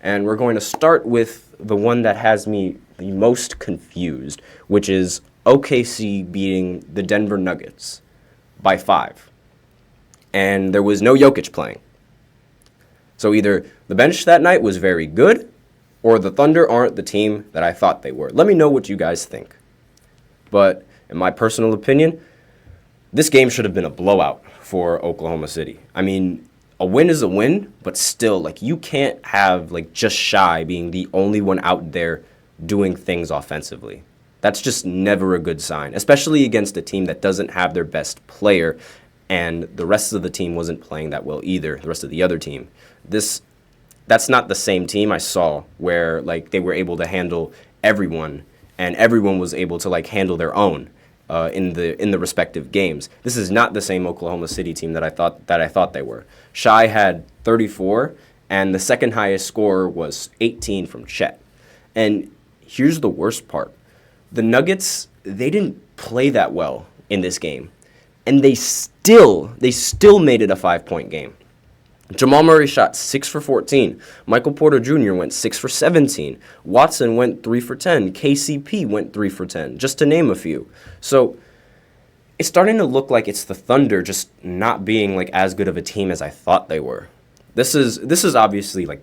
and we're going to start with the one that has me the most confused, which is OKC beating the Denver Nuggets by 5. And there was no Jokic playing. So either the bench that night was very good, or the Thunder aren't the team that I thought they were. Let me know what you guys think. But in my personal opinion, this game should have been a blowout for Oklahoma City. I mean, a win is a win, but still, like, you can't have, like, just Shy being the only one out there doing things offensively. That's just never a good sign, especially against a team that doesn't have their best player, and the rest of the team wasn't playing that well either, the rest of the other team. That's not the same team I saw where, like, they were able to handle everyone, and everyone was able to, like, handle their own in the respective games. This is not the same Oklahoma City team that I thought they were. Shy had 34, and the second highest score was 18 from Chet. And here's the worst part. The Nuggets, they didn't play that well in this game, and they still made it a 5-point game. Jamal Murray shot 6 for 14. Michael Porter Jr. went 6 for 17. Watson went 3 for 10. KCP went 3 for 10, just to name a few. So it's starting to look like it's the Thunder just not being, like, as good of a team as I thought they were. This is obviously, like,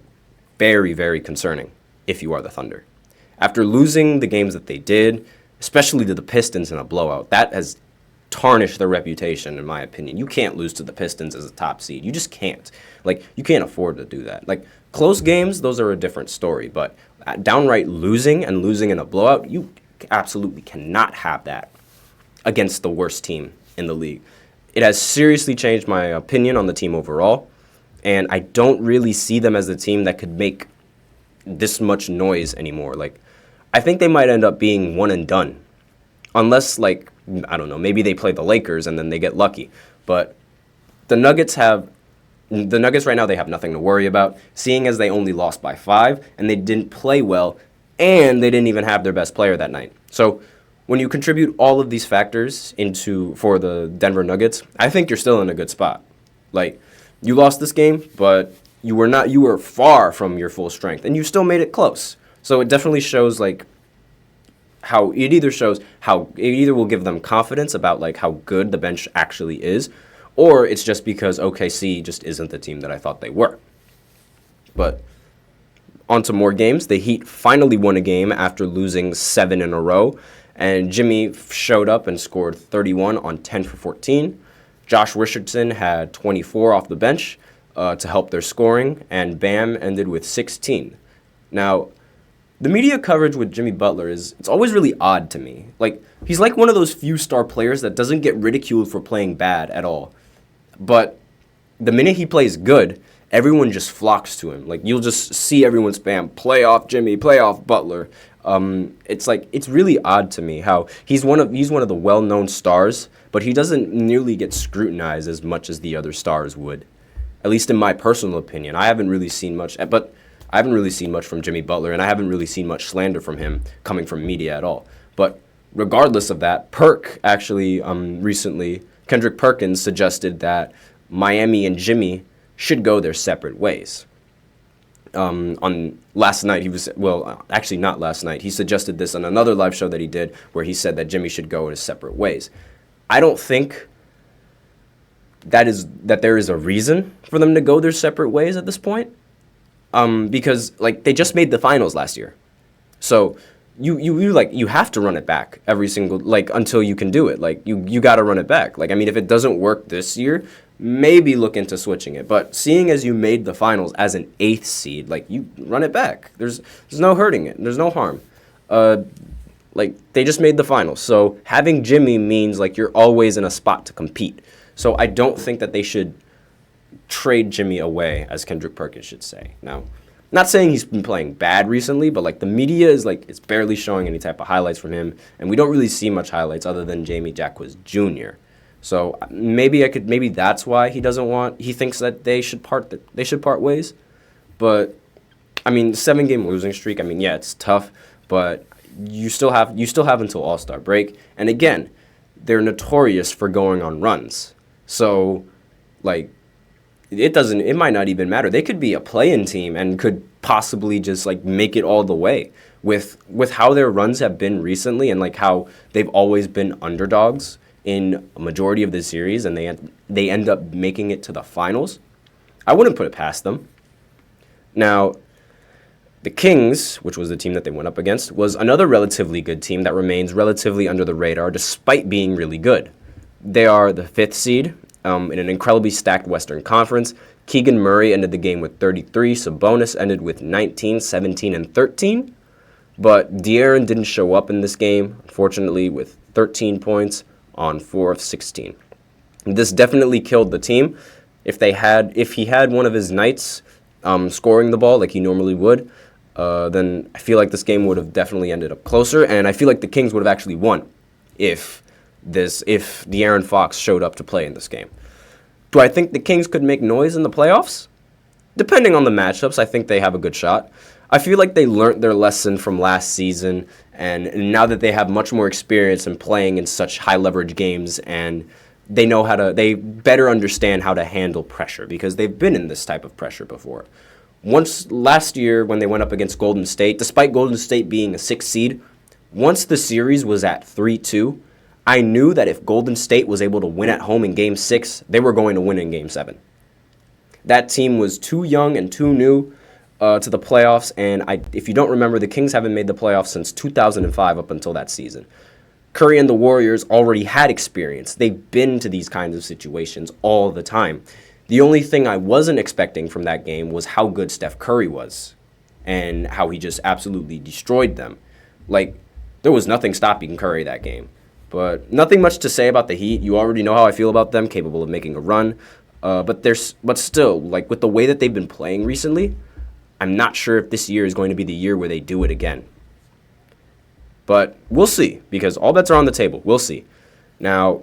very, very concerning if you are the Thunder. After losing the games that they did, especially to the Pistons in a blowout, that has tarnish their reputation, in my opinion. You can't lose to the Pistons as a top seed. You just can't. Like, you can't afford to do that. Like, close games, those are a different story. But downright losing in a blowout, you absolutely cannot have that against the worst team in the league. It has seriously changed my opinion on the team overall, and I don't really see them as a team that could make this much noise anymore. Like, I think they might end up being one and done. Unless, like, I don't know, maybe they play the Lakers and then they get lucky. But the Nuggets right now, they have nothing to worry about, seeing as they only lost by 5 and they didn't play well and they didn't even have their best player that night. So when you contribute all of these factors for the Denver Nuggets, I think you're still in a good spot. Like, you lost this game, but you were far from your full strength and you still made it close. So it definitely shows, like, it either will give them confidence about, like, how good the bench actually is, or it's just because OKC just isn't the team that I thought they were. But on to more games. The Heat finally won a game after losing 7 in a row, and Jimmy showed up and scored 31 on 10 for 14. Josh Richardson had 24 off the bench to help their scoring, and Bam ended with 16. Now, the media coverage with Jimmy Butler it's always really odd to me. Like, he's like one of those few star players that doesn't get ridiculed for playing bad at all. But the minute he plays good, everyone just flocks to him. Like, you'll just see everyone spam, "Playoff Jimmy, playoff Butler." It's really odd to me how he's one of the well-known stars, but he doesn't nearly get scrutinized as much as the other stars would. At least in my personal opinion. I haven't really seen much from Jimmy Butler, and I haven't really seen much slander from him coming from media at all. But regardless of that, recently, Kendrick Perkins suggested that Miami and Jimmy should go their separate ways. On last night, not last night, he suggested this on another live show that he did where he said that Jimmy should go his separate ways. I don't think that there is a reason for them to go their separate ways at this point. Because, like, they just made the finals last year. So you have to run it back every single, like, until you can do it. Like, you got to run it back. Like, I mean, if it doesn't work this year, maybe look into switching it. But seeing as you made the finals as an 8th seed, like, you run it back. There's no hurting it. There's no harm. Like, they just made the finals. So having Jimmy means, like, you're always in a spot to compete. So I don't think that they should trade Jimmy away, as Kendrick Perkins should say. Now, not saying he's been playing bad recently, but, like, the media is, like, it's barely showing any type of highlights from him, and we don't really see much highlights other than Jamie Jacquez Jr. So maybe that's why he thinks that they should part ways. But I mean, 7-game losing streak, I mean, yeah, it's tough, but you still have until All-Star break. And again, they're notorious for going on runs. So, like, it might not even matter. They could be a play-in team and could possibly just like make it all the way with how their runs have been recently and like how they've always been underdogs in a majority of the series and they end up making it to the finals. I wouldn't put it past them. Now, the Kings, which was the team that they went up against, was another relatively good team that remains relatively under the radar despite being really good. They are the 5th seed in an incredibly stacked Western Conference. Keegan Murray ended the game with 33. Sabonis ended with 19, 17, and 13. But De'Aaron didn't show up in this game, unfortunately, with 13 points on 4 of 16. This definitely killed the team. If he had one of his nights scoring the ball like he normally would, then I feel like this game would have definitely ended up closer, and I feel like the Kings would have actually won if De'Aaron Fox showed up to play in this game. Do I think the Kings could make noise in the playoffs? Depending on the matchups, I think they have a good shot. I feel like they learned their lesson from last season, and now that they have much more experience in playing in such high leverage games, and they better understand how to handle pressure because they've been in this type of pressure before. Once last year when they went up against Golden State, despite Golden State being a 6th seed, once the series was at 3-2, I knew that if Golden State was able to win at home in Game 6, they were going to win in Game 7. That team was too young and too new to the playoffs, and if you don't remember, the Kings haven't made the playoffs since 2005 up until that season. Curry and the Warriors already had experience. They've been to these kinds of situations all the time. The only thing I wasn't expecting from that game was how good Steph Curry was and how he just absolutely destroyed them. Like, there was nothing stopping Curry that game. But nothing much to say about the Heat. You already know how I feel about them, capable of making a run. But still, like with the way that they've been playing recently, I'm not sure if this year is going to be the year where they do it again. But we'll see, because all bets are on the table. We'll see. Now,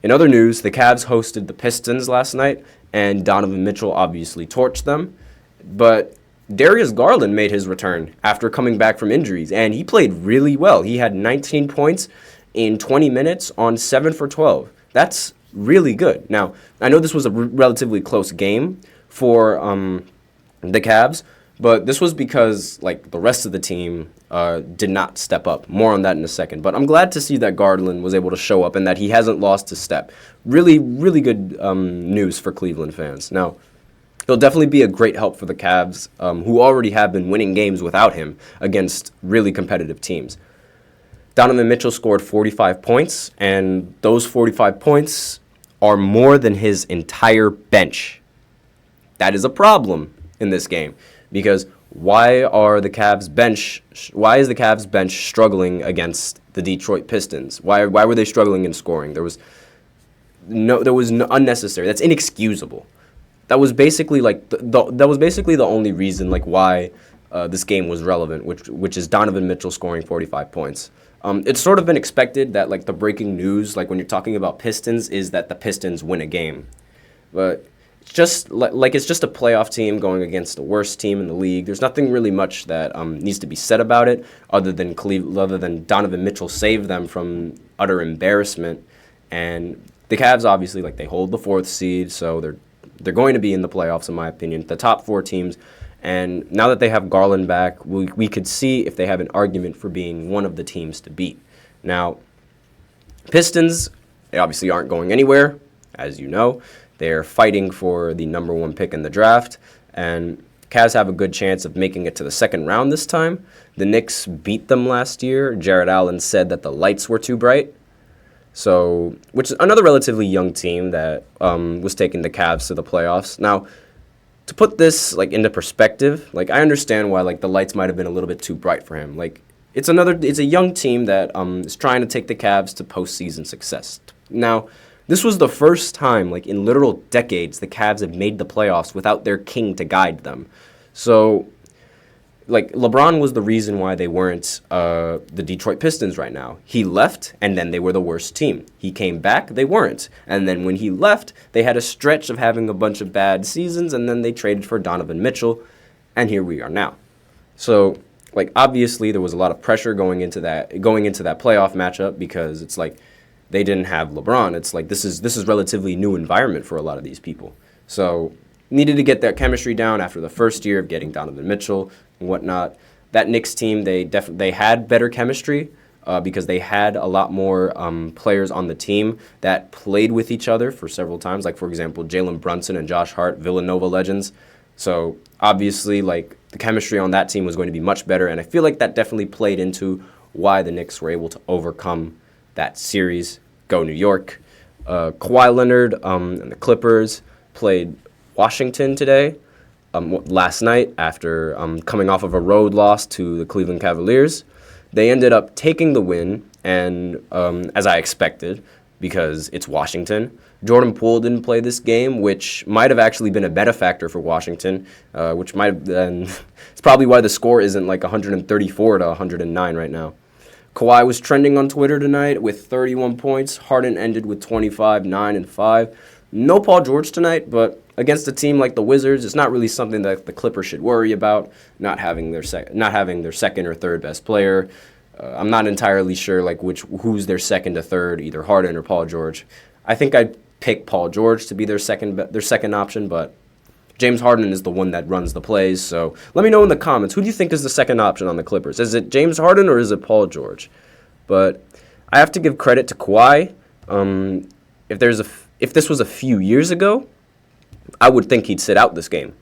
in other news, the Cavs hosted the Pistons last night, and Donovan Mitchell obviously torched them. But Darius Garland made his return after coming back from injuries, and he played really well. He had 19 points in 20 minutes on 7 for 12. That's really good. Now, I know this was a relatively close game for the Cavs, but this was because like the rest of the team did not step up. More on that in a second. But I'm glad to see that Garland was able to show up and that he hasn't lost his step. Really, really good news for Cleveland fans. Now, he'll definitely be a great help for the Cavs, who already have been winning games without him against really competitive teams. Donovan Mitchell scored 45 points, and those 45 points are more than his entire bench. That is a problem in this game, because why is the Cavs bench struggling against the Detroit Pistons? Why were they struggling in scoring? There was no unnecessary. That's inexcusable. That was basically like the only reason like why this game was relevant, which is Donovan Mitchell scoring 45 points. It's sort of been expected that like the breaking news, like when you're talking about Pistons, is that the Pistons win a game, but it's just it's just a playoff team going against the worst team in the league. There's nothing really much that needs to be said about it, other than Donovan Mitchell saved them from utter embarrassment, and the Cavs obviously like they hold the 4th seed, so they're going to be in the playoffs in my opinion. The top 4 teams. And now that they have Garland back, we could see if they have an argument for being one of the teams to beat. Now, Pistons, they obviously aren't going anywhere, as you know. They're fighting for the number 1 pick in the draft, and Cavs have a good chance of making it to the second round this time. The Knicks beat them last year. Jared Allen said that the lights were too bright. So, which is another relatively young team that was taking the Cavs to the playoffs. Now, to put this like into perspective, like I understand why like the lights might have been a little bit too bright for him. Like it's a young team that is trying to take the Cavs to postseason success. Now, this was the first time like in literal decades the Cavs have made the playoffs without their king to guide them. So like LeBron was the reason why they weren't the Detroit Pistons right now. He left, and then they were the worst team. He came back, they weren't. And then when he left, they had a stretch of having a bunch of bad seasons, and then they traded for Donovan Mitchell, and here we are now. So, like obviously there was a lot of pressure going into that playoff matchup because it's like they didn't have LeBron. It's like this is relatively new environment for a lot of these people. So needed to get that chemistry down after the first year of getting Donovan Mitchell and whatnot. That Knicks team, they had better chemistry because they had a lot more players on the team that played with each other for several times. Like, for example, Jalen Brunson and Josh Hart, Villanova legends. So obviously, like, the chemistry on that team was going to be much better, and I feel like that definitely played into why the Knicks were able to overcome that series. Go New York. Kawhi Leonard and the Clippers played Washington today, last night, after coming off of a road loss to the Cleveland Cavaliers. They ended up taking the win, and as I expected, because it's Washington. Jordan Poole didn't play this game, which might have actually been a benefactor for Washington, which might have been, it's probably why the score isn't like 134 to 109 right now. Kawhi was trending on Twitter tonight with 31 points. Harden ended with 25, 9, and 5. No Paul George tonight, but against a team like the Wizards, it's not really something that the Clippers should worry about, not having their second or third best player. I'm not entirely sure like who's their second to third, either Harden or Paul George. I think I'd pick Paul George to be their second option, but James Harden is the one that runs the plays. So let me know in the comments, who do you think is the second option on the Clippers? Is it James Harden or is it Paul George? But I have to give credit to Kawhi. If this was a few years ago, I would think he'd sit out this game.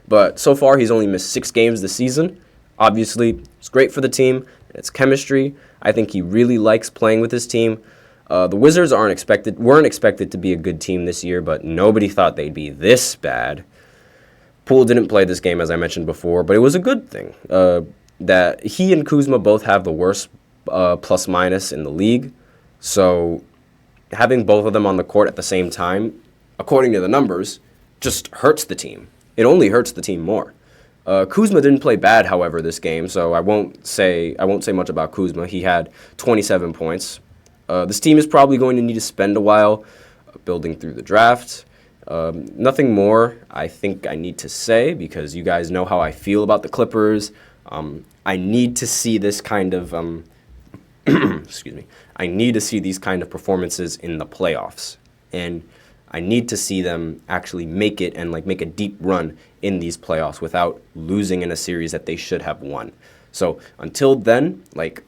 But so far, he's only missed 6 games this season. Obviously, it's great for the team. It's chemistry. I think he really likes playing with his team. The Wizards weren't expected to be a good team this year, but nobody thought they'd be this bad. Poole didn't play this game, as I mentioned before, but it was a good thing that he and Kuzma both have the worst plus-minus in the league. So having both of them on the court at the same time, according to the numbers, just hurts the team. It only hurts the team more. Kuzma didn't play bad, however, this game, so I won't say much about Kuzma. He had 27 points. This team is probably going to need to spend a while building through the draft. Nothing more I think I need to say because you guys know how I feel about the Clippers. I need to see this kind of excuse me. I need to see these kind of performances in the playoffs, and I need to see them actually make it and like make a deep run in these playoffs without losing in a series that they should have won. So until then, like,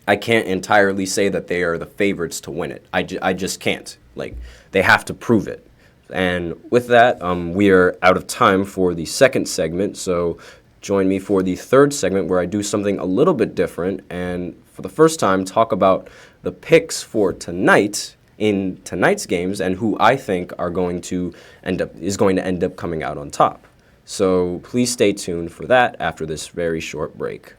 I can't entirely say that they are the favorites to win it. I just can't. Like, they have to prove it. And with that, we are out of time for the second segment, so join me for the third segment where I do something a little bit different and for the first time talk about the picks for tonight in tonight's games and who I think is going to end up coming out on top. So please stay tuned for that after this very short break.